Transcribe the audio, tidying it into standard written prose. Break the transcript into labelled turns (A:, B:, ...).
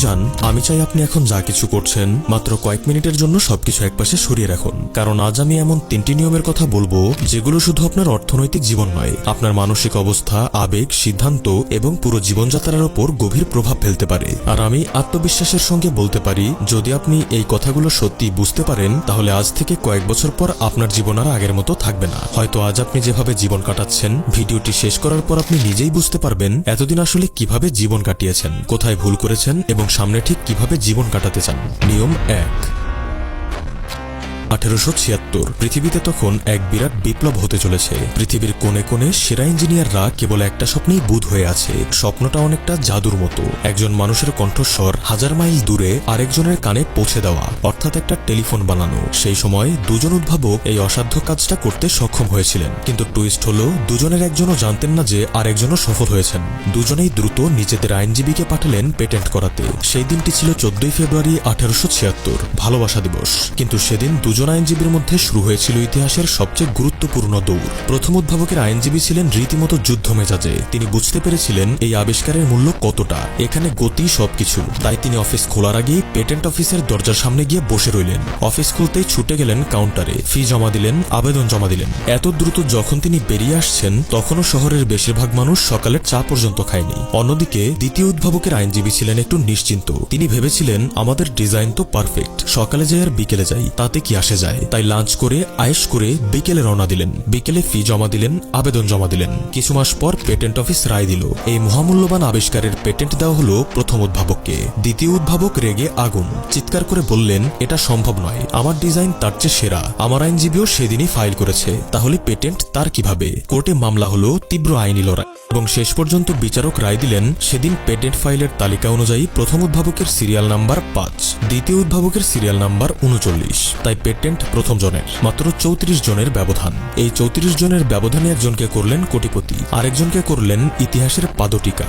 A: জান, আমি চাই আপনি এখন যা কিছু করছেন মাত্র কয়েক মিনিটের জন্য সবকিছু একপাশে সরিয়ে রাখুন। কারণ আজ আমি এমন 3টি নিয়মের কথা বলবো যেগুলো শুধু আপনার অর্থনৈতিক জীবন নয়, আপনার মানসিক অবস্থা, আবেগ, সিদ্ধান্ত এবং পুরো জীবনযাত্রার ওপর গভীর প্রভাব ফেলতে পারে। আর আমি আত্মবিশ্বাসের সঙ্গে বলতে পারি, যদি আপনি এই কথাগুলো সত্যি বুঝতে পারেন, তাহলে আজ থেকে কয়েক বছর পর আপনার জীবন আর আগের মতো থাকবে না। হয়তো আজ আপনি যেভাবে জীবন কাটাচ্ছেন, ভিডিওটি শেষ করার পর আপনি নিজেই বুঝতে পারবেন এতদিন আসলে কিভাবে জীবন কাটিয়েছেন, কোথায় ভুল করেছেন এবং সামনে ঠিক কিভাবে জীবন কাটাতে চান। নিয়ম 1। 1876 পৃথিবীতে তখন এক বিরাট বিপ্লব হতে চলেছে। পৃথিবীর কোণে কোণে সেরা ইঞ্জিনিয়াররা কেবল একটা স্বপ্নেই বুঁদ হয়ে আছে। স্বপ্নটা অনেকটা জাদুর মতো, একজন মানুষের কণ্ঠস্বর হাজার মাইল দূরে আরেকজনের কানে পৌঁছে দেওয়া, অর্থাৎ একটা টেলিফোন বানানো। সেই সময় দুজন উদ্ভাবক এই অসাধ্য কাজটা করতে সক্ষম হয়েছিলেন, কিন্তু টুইস্ট হলো দুজনের একজনও জানতেন না যে আরেকজনও সফল হয়েছেন। দুজনেই দ্রুত নিজেদের আইনজীবীকে পাঠালেন পেটেন্ট করাতে। সেই দিনটি ছিল 14 ফেব্রুয়ারি 1876, ভালোবাসা দিবস। কিন্তু সেদিন দুজন আইনজীবীর মধ্যে শুরু হয়েছিল ইতিহাসের সবচেয়ে গুরুত্বপূর্ণ দৌড়। প্রথম উদ্ভাবকের আইনজীবী ছিলেন রীতিমতো যুদ্ধ মেজাজে। তিনি বুঝতে পেরেছিলেন এই আবিষ্কারের মূল্য কতটা, এখানে গতি সবকিছু। তাই তিনি অফিস খোলার আগেই পেটেন্ট অফিসের দরজার সামনে গিয়ে বসে রইলেন। অফিস খুলতেই ছুটে গেলেন কাউন্টারে, ফি জমা দিলেন, আবেদন জমা দিলেন। এত দ্রুত যখন তিনি বেরিয়ে আসছেন, তখনও শহরের বেশিরভাগ মানুষ সকালের চা পর্যন্ত খায়নি। অন্যদিকে দ্বিতীয় উদ্ভাবকের আইনজীবী ছিলেন একটু নিশ্চিন্ত। তিনি ভেবেছিলেন, আমাদের ডিজাইন তো পারফেক্ট, সকালে যাই আর বিকেলে যাই, তাতে কি আসে যায়। তাই লাঞ্চ করে আয়েশ করে বিকেলে রওনা দিলেন। বিকেলে ফি জমা দিলেন, আবেদন জমা দিলেন। কিছু মাস পর পেটেন্ট অফিস রায় দিল, এই মহামূল্যবান আবিষ্কারের পেটেন্ট দেওয়া হলো প্রথম উদ্ভাবককে। দ্বিতীয় উদ্ভাবক রেগে আগুন, চিৎকার করে বললেন, এটা সম্ভব নয়, আমার ডিজাইন তার চেয়ে সেরা। আমার আইনজীবীও সেদিনই ফাইল করেছে, তাহলে পেটেন্ট তার কিভাবে? কোর্টে মামলা হলো, তীব্র আইনি লড়াই, এবং শেষ পর্যন্ত বিচারক রায় দিলেন, সেদিন পেটেন্ট ফাইলের তালিকা অনুযায়ী প্রথম উদ্ভাবকের সিরিয়াল নাম্বার 5, দ্বিতীয় উদ্ভাবকের সিরিয়াল নাম্বার 39। তাই পেটেন্ট প্রথম জনের, মাত্র 34 জনের ব্যবধান। এই 34 জনের ব্যবধানে একজনকে করলেন কোটিপতি, আরেকজনকে করলেন ইতিহাসের পাদটিকা।